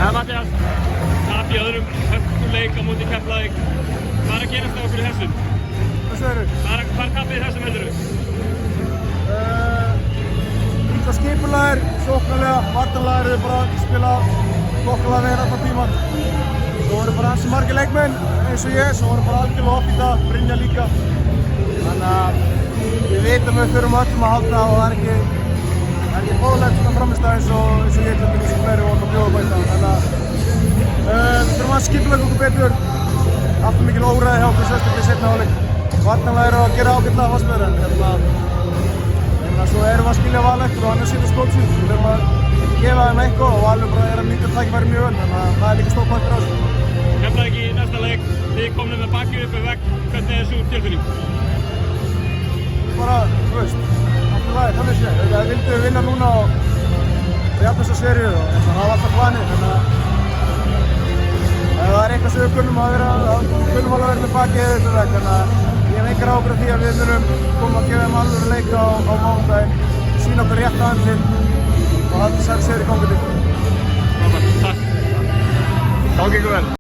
Matthías, tap í öðrum hörkuleik á móti Keflavík. Hvað er að gerast á okkur í þessum? Hvað segirðu? Hvað er tapið í þessum heldurðu? Ítla skipulaðir, sóknarlega, vartanlega eru bara að spila þokkalega vel allan tíman. Svo voru bara ansi margir leikmenn eins og ég, svo voru bara algjörlega off í dag, Brynja líka. Þannig að við vitum við þurfum öllum að halda og það er ekki boðlegt svona framistæð eins og ég til þess að fleiri voru að bjóða bæta. Þannig að við þurfum að skipulega okkur betur. Alltaf mikil óræði hjá okkur sérstaklega í seinni hálfleik. Vartanlega eru að gera ágætlega vassmeður en svo erum við að skilja Val eftir og hann er sýndur skótsýn. Við þurfum að gefa þeim eitthvað og Valur bara er að nýta tækifæri mjög vel, þannig að það er líka stór partur af þessu. Keflavík í næsta leik, þið komnum með bakið upp við vegg. Hvernig er þessu tilfinning? Bara, þú veist, allt í lagi, þannig sé. Við vildum vinna núna og jafna þessa seríu og það var alltaf planið, þannig að ef það er eitthvað sem við kunnum alveg að vera með bakið eða upp við vegg, þannig að ég hef engar ábyrgð á því að við munum koma að gefa þeim alvöru leik á mánudaginn, sýna okkur rétt andlit og halda þessari seríu í gangi til. Takk. Gangi ykkur vel.